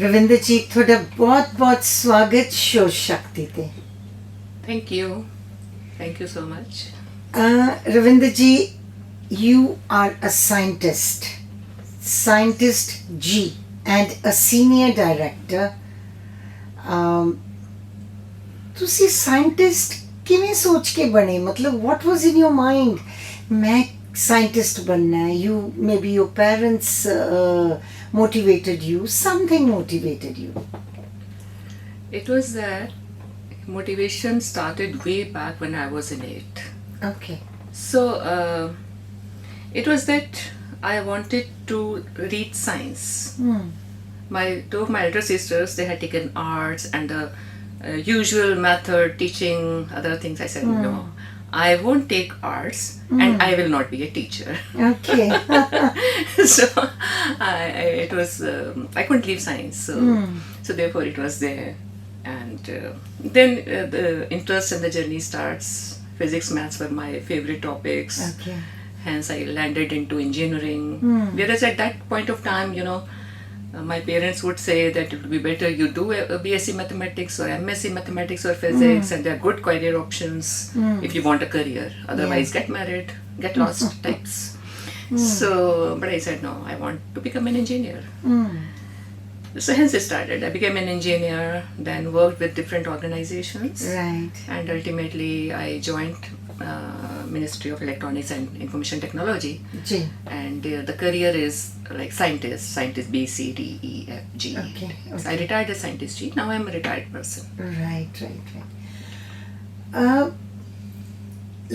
रविंदर जी थोड़ा बहुत बहुत स्वागत शो शक्ति ते। Thank you so much. Ravinder ji, you are a scientist G, and a senior director. ਤੁਸੀਂ ਸਾਇੰਟਿਸਟ ਕਿਵੇਂ ਸੋਚ ਕੇ ਬਣੇ? ਮਤਲਬ what was in your mind? ਮੈਂ ਸਾਇੰਟਿਸਟ ਬਣਨਾ ਹੈ. You maybe your parents motivated you, something motivated you. It was that motivation started way back when I was in 8th. Okay. So it was that I wanted to read science. Two of my elder sisters, they had taken arts and the usual method, teaching, other things. I said, no, I won't take arts and I will not be a teacher. Okay. So I couldn't leave science. So therefore it was there. And then the interest and the journey starts. Physics, maths were my favorite topics. Okay. Hence I landed into engineering. Whereas at that point of time, my parents would say that it would be better you do a BSc mathematics or MSc mathematics or physics, and there are good career options if you want a career. Otherwise, get married, get lost types. So, but I said no, I want to become an engineer. So hence it started. I became an engineer, then worked with different organizations. Right. And ultimately I joined Ministry of Electronics and Information Technology. G. And the career is like scientist B, C, D, E, F, G. Okay. So I retired as scientist G. Now I'm a retired person. Right.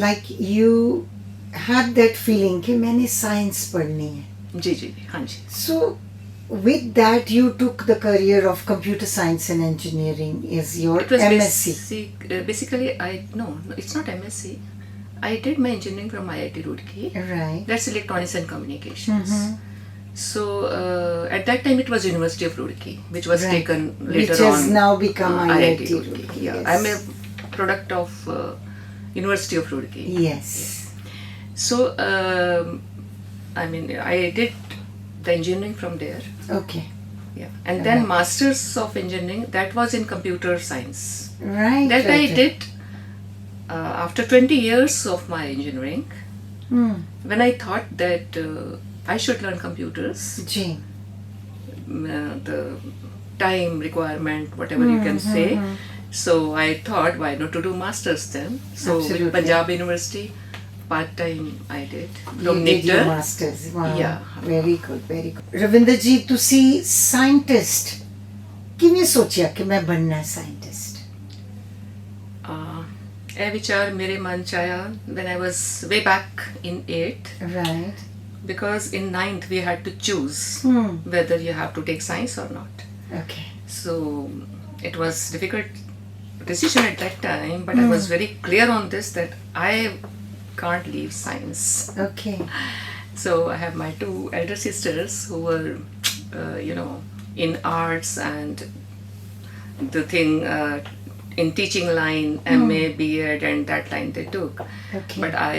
Like you had that feeling कि मैंने science पढ़नी है. जी, हाँ जी. So with that you took the career of computer science and engineering as your It was MSc. Basically, no, it's not MSc. I did my engineering from IIT Roorkee. Right. That's electronics and communications. So at that time it was University of Roorkee, which was taken later which on. Which has now become IIT Roorkee. Yeah, yes. I'm a product of University of Roorkee. Yes. So I did the engineering from there. Okay. Yeah, and then Masters of Engineering, that was in computer science. Right. That I did after 20 years of my engineering. When I thought that I should learn computers, the time requirement, whatever you can say. So I thought, why not to do masters then? So Absolutely. with Punjab University, part-time I did. You did your masters. Wow. Yeah. Very good. Ravinder ji, ਤੁਸੀਂ scientist ਕਿਵੇਂ ਸੋਚਿਆ ਕਿ ਮੈਂ ਬਣਨਾ ਹੈ scientist? ਇਹ ਵਿਚਾਰ ਮੇਰੇ ਮਨ ਚ ਆਇਆ when I was way back in 8th. Right. Because in 9th we had to choose whether you have to take science or not. Okay. So it was difficult decision at that time, but I was very clear on this that I can't leave science. Okay. So I have my two elder sisters who were in arts and the thing in teaching line, MA, B.Ed, and that line they took. Okay. But I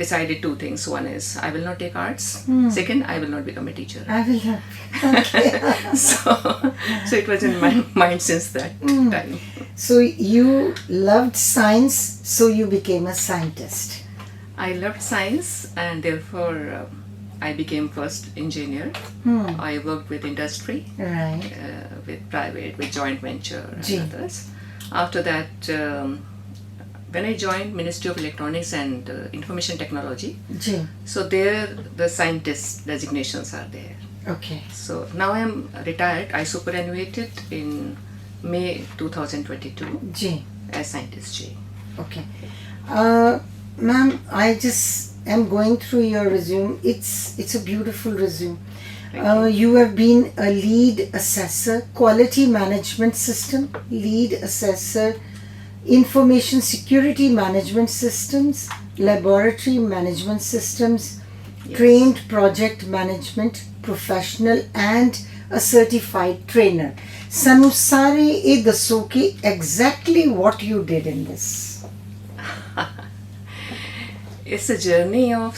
decided two things. One is I will not take arts. Second, I will not become a teacher. I will not. Okay. So it was in my mind since that time. So you loved science, so you became a scientist. I loved science, and therefore I became first engineer. I worked with industry, Right. with private, with joint venture and Ji. others. After that, when I joined Ministry of Electronics and Information Technology, Ji. so there the scientist designations are there. Okay. So now I am retired. I superannuated in May 2022 Ji. as scientist J. Okay. Ma'am, I just am going through your resume. It's a beautiful resume. You have been a lead assessor, quality management system, lead assessor, information security management systems, laboratory management systems, trained project management professional, and a certified trainer. Sanu sare e dasso ki exactly what you did in this. It's a journey of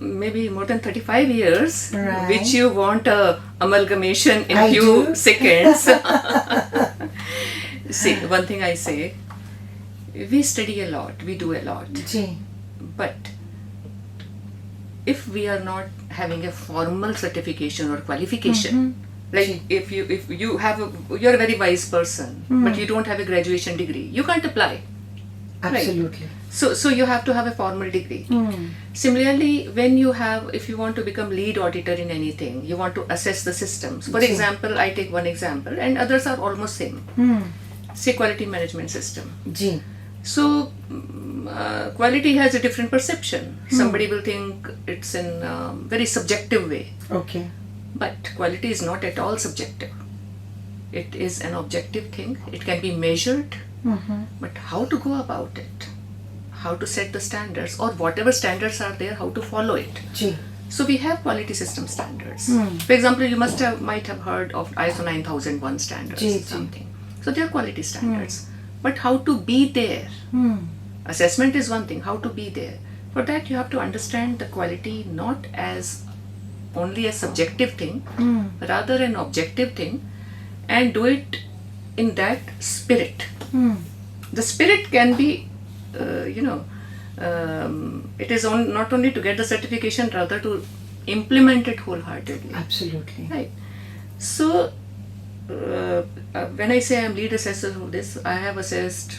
maybe more than 35 years, Right. which you want a amalgamation in I few do. seconds. See, one thing I say, we study a lot, we do a lot, ji but if we are not having a formal certification or qualification, like Ji. if you have you're a very wise person, but you don't have a graduation degree, you can't apply. absolutely. So you have to have a formal degree. Similarly, when if you want to become lead auditor in anything, you want to assess the systems. For Ji. example, I take one example, and others are almost same. Say quality management system. Ji So quality has a different perception. Somebody will think it's in a very subjective way, okay. but quality is not at all subjective. It is an objective thing. It can be measured, but how to go about it, how to set the standards, or whatever standards are there, how to follow it. Ji So we have quality system standards. For example, you might have heard of ISO 9001 standards, Ji, ji. something. So they are quality standards. But how to be there? Assessment is one thing, how to be there. For that you have to understand the quality not as only a subjective thing, rather an objective thing, and do it in that spirit. The spirit can be, it is not only to get the certification, rather to implement it wholeheartedly. absolutely. Right. So, when I say I'm lead assessor for this, I have assessed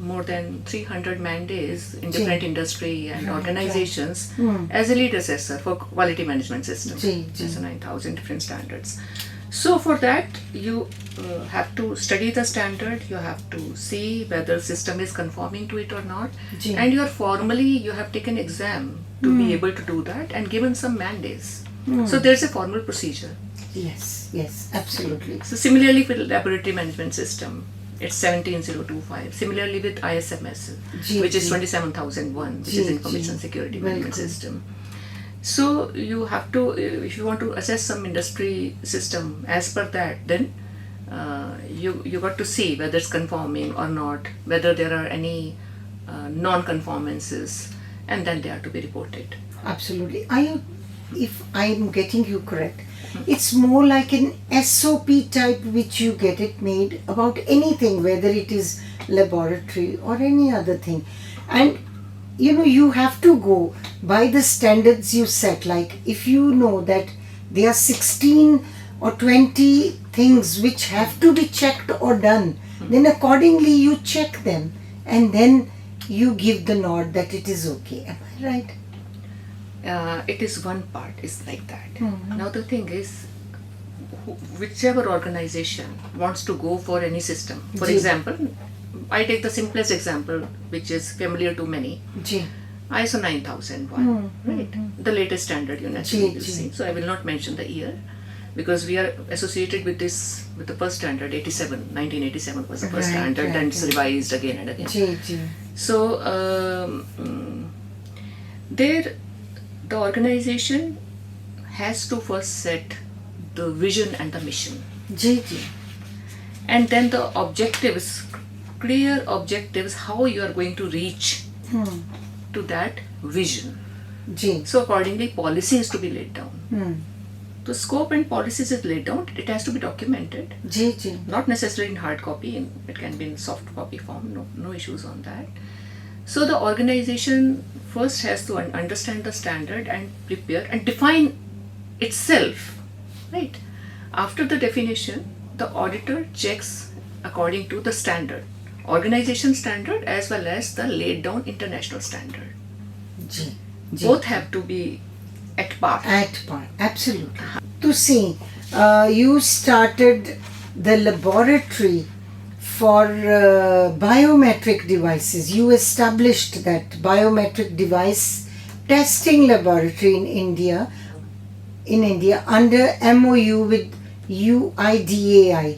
more than 300 man days in different industry and Right, organizations as a lead assessor for quality management system. Ji, ji. There's 9,000 different standards. So for that, you have to study the standard, you have to see whether system is conforming to it or not, Ji. and you have taken exam to be able to do that and given some man days. So there's a formal procedure. Yes, absolutely. So similarly with laboratory management system, it's 17025. Similarly with ISMS, Ji, which is ji. 27001, which Ji, is ji. Information Security Management Bilkul. System. So you have to, if you want to assess some industry system as per that, then you got to see whether it's conforming or not, whether there are any non-conformances, and then they are to be reported. Absolutely. If I'm getting you correct, it's more like an SOP type which you get it made about anything, whether it is laboratory or any other thing. And you have to go by the standards you set. Like if you know that there are 16 or 20 things which have to be checked or done, then accordingly you check them and then you give the nod that it is okay. Am I right? It is one part is like that. Now the thing is, whichever organization wants to go for any system, for Ji. example, I take the simplest example which is familiar to many, Ji. ISO 9001, right? The latest standard you naturally will Ji. see. So I will not mention the year because we are associated with this, with the first standard, 1987 was the first Right, standard, right, and it's right. revised again and again. Ji. So there the organization has to first set the vision and the mission, Ji. and then the objectives, clear objectives, how you are going to reach to that vision. Ji. So accordingly policy is to be laid down. The scope and policies is laid down, it has to be documented, Ji. not necessarily in hard copy, it can be in soft copy form, no issues on that. So the organization first has to understand the standard and prepare and define itself, right? After the definition, the auditor checks according to the standard, organization standard as well as the laid down international standard. Ji. Both have to be at par. At par, absolutely. To see, you started the laboratory for biometric devices. You established that biometric device testing laboratory in India under MOU with UIDAI.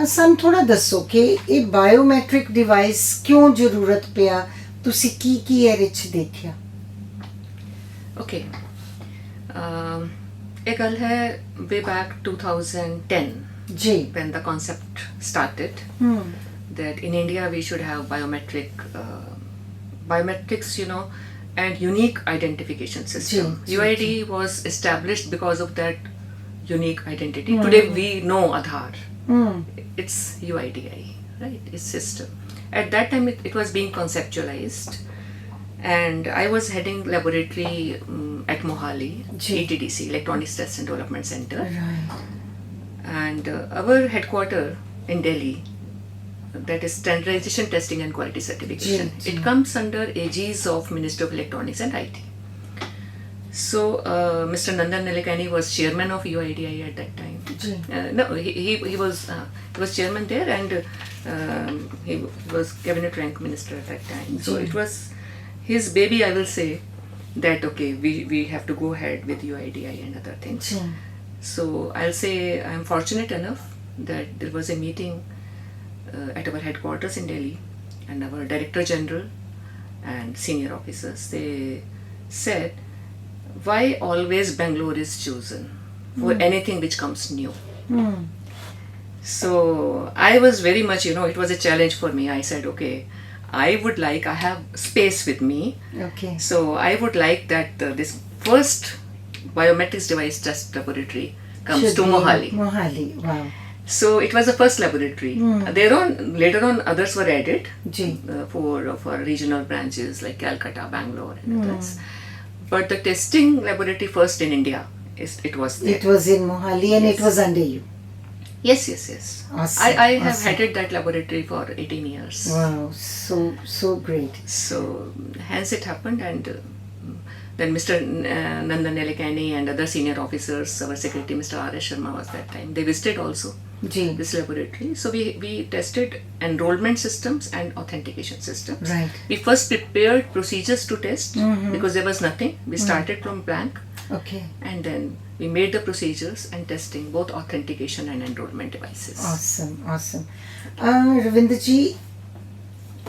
ਸਾਨੂੰ ਥੋੜਾ ਦੱਸੋ ਕਿ ਇਹ biometric device ਕਿਉਂ ਜ਼ਰੂਰਤ ਪਿਆ, ਤੁਸੀਂ ਕੀ ਇਹਦੇ ਵਿੱਚ ਦੇਖਿਆ? Okay. A ਗੱਲ ਹੈ way back 2010 ji when the concept started that in India we should have biometrics, and unique identification system. UID was established because of that unique identity. Today we know Aadhaar. It's UIDI, right? It's system. At that time it was being conceptualized, and I was heading laboratory at Mohali, ETDC, Electronics Test and Development Center. Right. And our headquarters in Delhi, that is Standardization Testing and Quality Certification. It comes under aegis of Ministry of Electronics and IT. So Mr. Nandan Nilekani was chairman of UIDI at that time. No, he was chairman there, and he was cabinet rank minister at that time. So it was his baby, I will say, that okay, we have to go ahead with UIDI and other things. So I'll say I'm fortunate enough that there was a meeting at our headquarters in Delhi, and our Director General and senior officers, they said, why always Bangalore is chosen for anything which comes new? So I was very much, it was a challenge for me. I said, okay, I have space with me. Okay. So I would like that this first biometrics device test laboratory comes to Mohali. Mohali, wow. So it was the first laboratory. Later on others were added for regional branches like Calcutta, Bangalore and others. But the testing laboratory first in India, it was there. It was in Mohali, and it was under you. Yes. Awesome. I have headed that laboratory for 18 years. Wow, so great. So hence it happened, and then Mr. Nandan Nilekani and other senior officers, our secretary Mr. R.S. Sharma was that time. They visited also this laboratory. So we tested enrollment systems and authentication systems. Right. We first prepared procedures to test because there was nothing. We started from blank. Okay. And then we made the procedures and testing both authentication and enrollment devices. Awesome. Ravinder ji,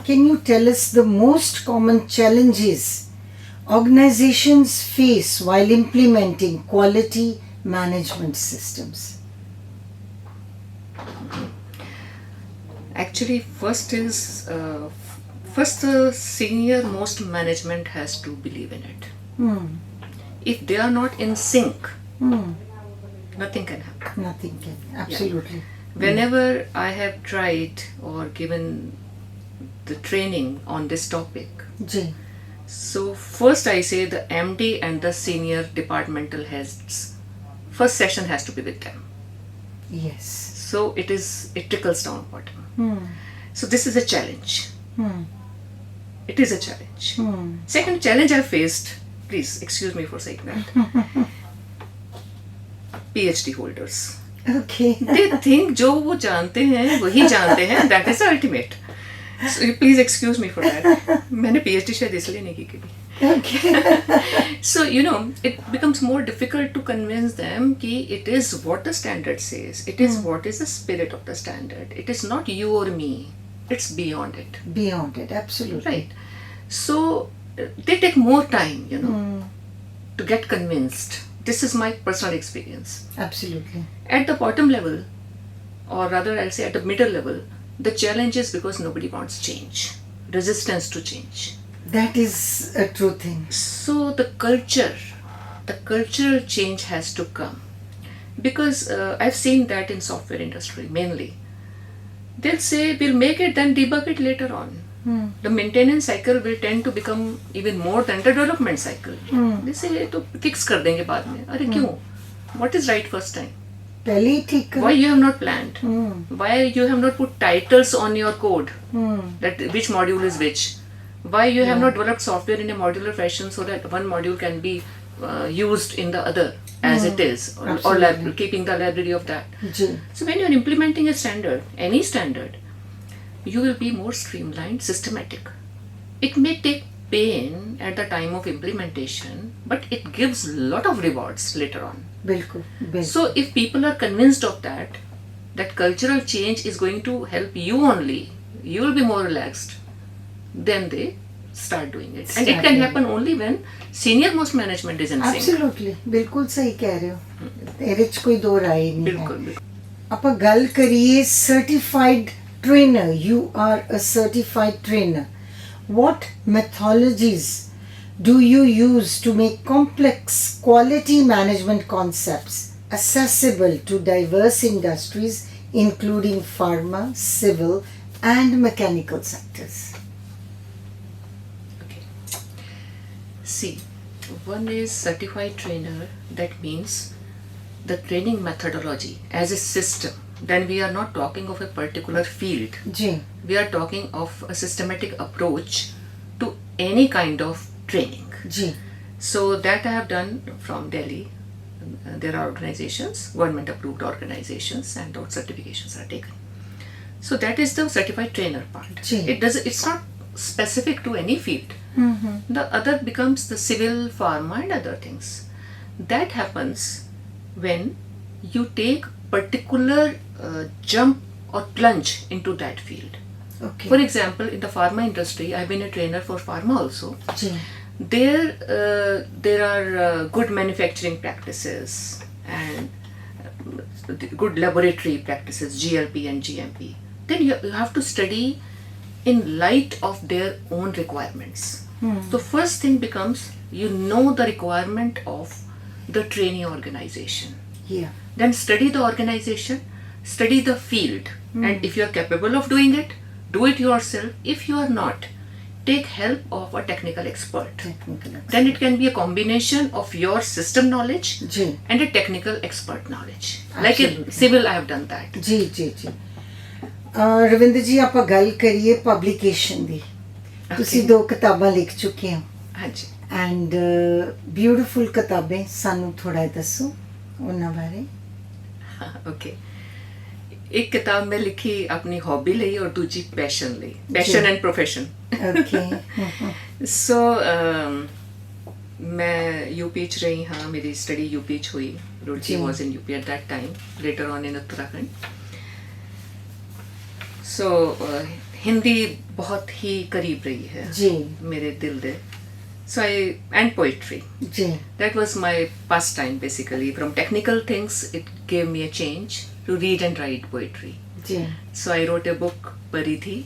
can you tell us the most common challenges organizations face while implementing quality management systems? Actually, first the senior most management has to believe in it. If they are not in sync, nothing can happen. Nothing can, absolutely. Yeah. Whenever I have tried or given the training on this topic, so first I say the MD and the senior departmental heads, first session has to be with them. Yes. So it trickles down bottom. So this is a challenge. It is a challenge. Second challenge I faced, please excuse me for saying that, PhD holders. Okay. They think जो वो जानते हैं वही जानते हैं, that is the ultimate. So please excuse me for that. मैंने PhD शायद इसलिए नहीं की कभी. Okay. So it becomes more difficult to convince them कि it is what the standard says. It is what is the spirit of the standard. It is not you or me. It's beyond it. Beyond it, absolutely. Right. So they take more time, to get convinced. This is my personal experience. Absolutely. At the bottom level, or rather I'll say at the middle level, the challenge is because nobody wants change, resistance to change. That is a true thing. So the cultural change has to come. Because I've seen that in software industry mainly. They'll say, we'll make it, then debug it later on. The maintenance cycle will tend to become even more than the development cycle. They say, तो fix कर देंगे बाद में. अरे क्यों? What is right first time? पहले ही ठीक कर. Why you have not planned? Why you have not put titles on your code? That which module is which? Why you have not developed software in a modular fashion so that one module can be used in the other as it is, or keeping the library of that. So when you are implementing a standard, any standard, you will be more streamlined, systematic. It may take pain at the time of implementation, but it gives a lot of rewards later on. बिल्कुल. So if people are convinced of that cultural change is going to help you only, you will be more relaxed, then they start doing it. And it can happen only when senior most management is in sync. Absolutely. बिल्कुल सही कह रहे हो. तेरे च कोई दो राय नहीं है. बिल्कुल. ਆਪਾਂ ਗੱਲ ਕਰੀਏ certified trainer. You are a certified trainer. What methodologies do you use to make complex quality management concepts accessible to diverse industries, including pharma, civil, and mechanical sectors? Okay. See, one is certified trainer. That means the training methodology as a system. Then we are not talking of a particular field. Ji. We are talking of a systematic approach to any kind of training. Ji. So that I have done from Delhi. There are organizations, government approved organizations, and those certifications are taken. So that is the certified trainer part. Ji. It's not specific to any field. The other becomes the civil, pharma, and other things. That happens when you take particular jump or plunge into that field. Okay. For example, in the pharma industry, I've been a trainer for pharma also. Ji. There are good manufacturing practices and good laboratory practices, GLP and GMP. Then you have to study in light of their own requirements. So first thing becomes, you know the requirement of the trainee organization. Yeah. Then study the organization, study the field, and if you are capable of doing it, do it yourself. If you are not, take help of a technical expert. Technical expert. Then it can be a combination of your system knowledge ji. and a technical expert knowledge. Absolutely. Like in civil, I have done that. जी जी जी ਰਵਿੰਦਰ ਜੀ ਆਪਾਂ ਗੱਲ ਕਰੀਏ publication ਦੀ ਤੁਸੀਂ 2 ਕਿਤਾਬਾਂ ਲਿਖ ਚੁੱਕੇ ਹੋ ਹਾਂਜੀ ਐਂਡ ਬਿਊਟੀਫੁਲ ਕਿਤਾਬਾਂ ਸਾਨੂੰ ਥੋੜਾ ਦੱਸੋ ਉਹਨਾਂ ਬਾਰੇ ਓਕੇ ਇੱਕ ਕਿਤਾਬ ਮੈਂ ਲਿਖੀ ਆਪਣੀ ਹੌਬੀ ਲਈ ਔਰ ਦੂਜੀ ਪੈਸ਼ਨ ਲਈ passion and profession okay so ਮੈਂ यूपी ਚ ਰਹੀ ਹਾਂ ਮੇਰੀ ਸਟੱਡੀ यूपी ਚ ਹੋਈ रुचि was in UP at that time later on in Uttarakhand so Hindi बहुत ही करीब रही है जी मेरे दिल दे so I and poetry ji that was my pastime basically from technical things it gave me a change to read and write poetry ji so I wrote a book Paridhi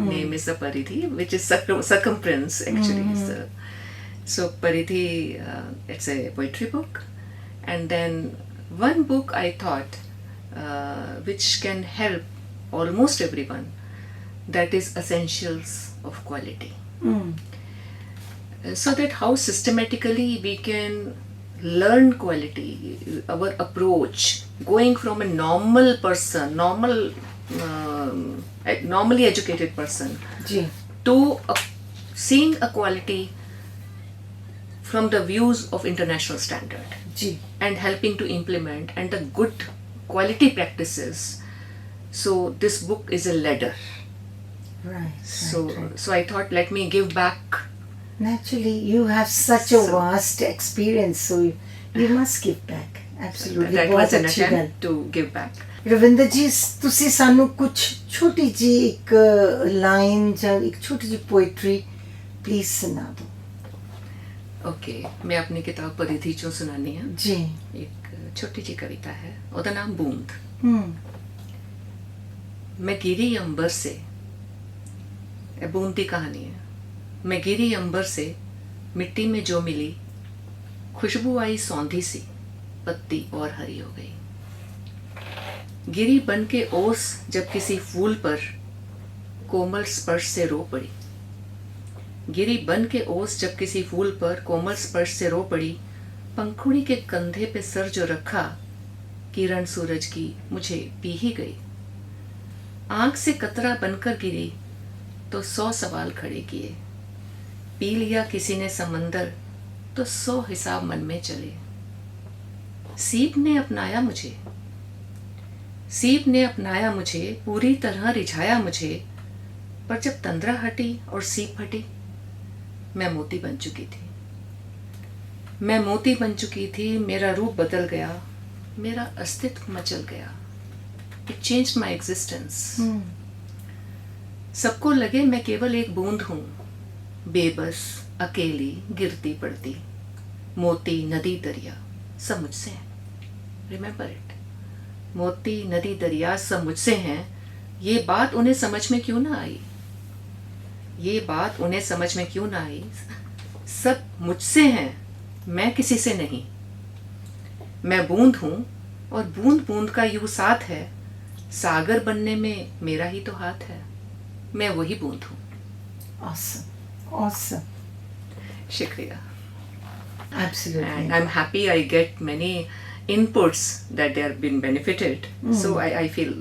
name is the Paridhi which is circumference actually so Paridhi it's a poetry book and then one book I thought which can help almost everyone that is essentials of quality so that how systematically we can learn quality our approach going from a normal person normally educated person ji to seeing a quality from the views of international standard ji and helping to implement and the good quality practices so this book is a ladder right so so I thought let me give back naturally you have such a vast experience so you must give back absolutely that बहुत was an अच्छी गल attempt to give back Ravinder ਜੀ ਤੁਸੀਂ ਸਾਨੂੰ ਕੁਝ ਛੋਟੀ ਜੀ ਇੱਕ ਲਾਈਨ ਜਾਂ ਇੱਕ ਛੋਟੀ ਜੀ ਪੋਇਟਰੀ ਪਲੀਜ਼ ਸੁਣਾ ਦਿਓ ओके मैं अपनी किताब परिधि चों सुनानी है जी एक छोटी जी कविता है ਉਹਦਾ ਨਾਮ बूंद मैं गिरी अंबर से बूंद की कहानी है मैं गिरी अंबर से मिट्टी में जो मिली खुशबू आई सौंधी सी पत्ती और हरी हो गई गिरी बन के ओस जब किसी फूल पर कोमल स्पर्श से रो पड़ी गिरी बन के ओस जब किसी फूल पर कोमल स्पर्श से रो पड़ी पंखुड़ी के कंधे पे सर जो रखा किरण सूरज की मुझे पी ही गई आंख से कतरा बनकर गिरी तो 100 सवाल खड़े किए पी लिया किसी ने समंदर तो 100 हिसाब मन में चले सीप ने अपनाया मुझे पूरी तरह रिझाया मुझे पर जब तंद्रा हटी और सीप हटी मैं मोती बन चुकी थी मेरा रूप बदल गया मेरा अस्तित्व मचल गया इट चेंज्ड माय एग्जिस्टेंस सबको लगे मैं केवल एक बूंद हूँ बेबस अकेली गिरती पड़ती मोती नदी दरिया सब मुझसे हैं रिमेंबर इट मोती नदी दरिया सब मुझसे हैं ये बात उन्हें समझ में क्यों ना आई सब मुझसे हैं, मैं किसी से नहीं. मैं बूंद हूँ और बूंद बूंद का यूं साथ है. सागर बनने में मेरा ही तो हाथ है. मैं वही बूंद हूँ. Awesome. Awesome. शुक्रिया. Absolutely. And I'm happy I get many inputs that they have been benefited. So I feel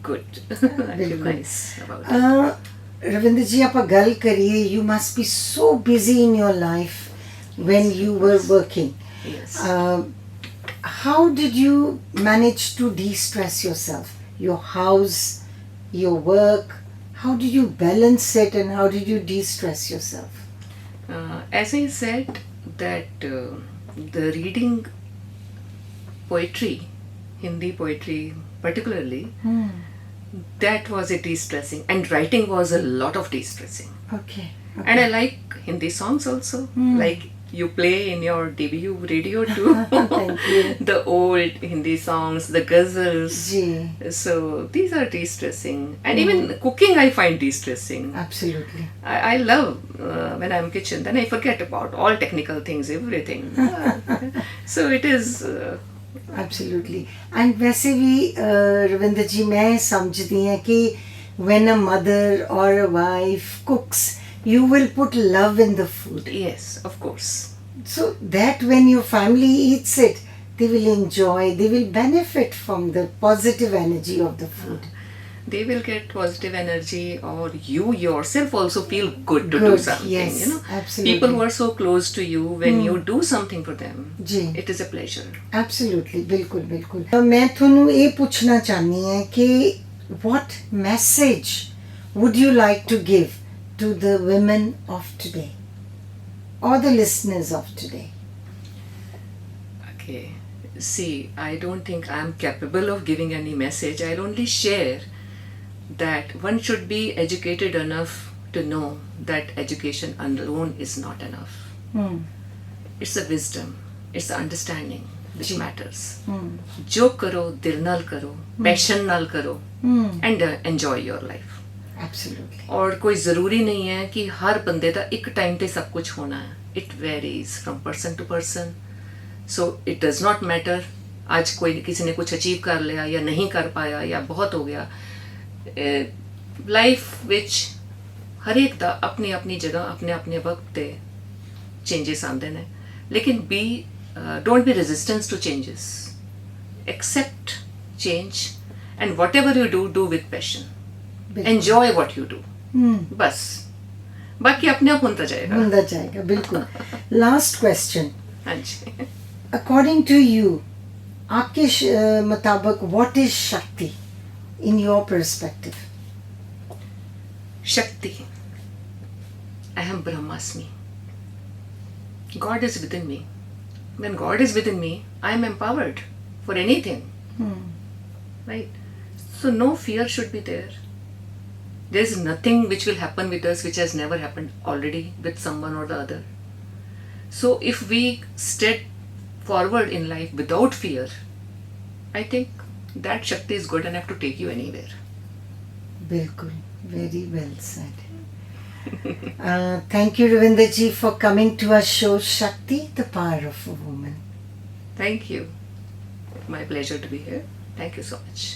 good. I feel बिल्कुल. nice about it. रविंद्र जी आप गल करिए, you must be so busy in your life when you were working. Yes. How did you manage to de-stress yourself? Your house, your work, how did you balance it and how did you de-stress yourself? As I said that the reading poetry, Hindi poetry particularly, that was a de-stressing, and writing was a lot of de-stressing. Okay. And I like Hindi songs also, like you play in your debut radio too. Thank you. The old Hindi songs, the ghazals. Ji. So these are de-stressing. And even cooking I find de-stressing. Absolutely. I love when I'm in kitchen, then I forget about all technical things, everything. So it is... Absolutely. And वैसे भी रविंद्र जी मैं समझती हैं कि when a mother or a wife cooks, you will put love in the food. Yes, of course. So that when your family eats it, they will enjoy, they will benefit from the positive energy of the food. They will get positive energy, or you yourself also feel good to do Good, something. yes, You know, absolutely. people who are so close to you, when you do something for them, ji. it is a pleasure. Absolutely, बिल्कुल बिल्कुल. मैं ਤੁਹਾਨੂੰ ਇਹ ਪੁੱਛਣਾ ਚਾਹਨੀ ਹਾਂ ਕਿ what message would you like to give to the women of today or the listeners of today? Okay. See, I don't think I'm capable of giving any message. I'll only share that one should be educated enough to know that education alone is not enough. It's a wisdom, it's the understanding which matters. Jo karo, dil nal karo, passion nal karo, and enjoy your life. Absolutely. और कोई ज़रूरी नहीं है कि हर बंदे का एक time पे सब कुछ होना है. It varies from person to person. So it does not matter. आज कोई किसी ने कुछ अचीव कर लिया या नहीं कर पाया या बहुत हो गया. लाइफ विच हर एक दा अपनी अपनी जगह अपने अपने वक्त ते चेंजेस आंदे ने, लेकिन be don't be resistance to changes. Accept change and whatever you do with passion. Enjoy what you do. बस बाकी अपने आप होता जाएगा. बिल्कुल. Last question. हाँ जी. अकॉर्डिंग टू यू, आपके मुताबिक what is Shakti in your perspective? Shakti. Aham Brahmasmi. God is within me. When God is within me, I am empowered for anything. Right? So no fear should be there. There is nothing which will happen with us which has never happened already with someone or the other. So if we step forward in life without fear, I think that Shakti is good enough to take you anywhere. Bilkul. Very well said. Thank you, Ravinder ji, for coming to our show, Shakti, the Power of a Woman. Thank you. My pleasure to be here. Thank you so much.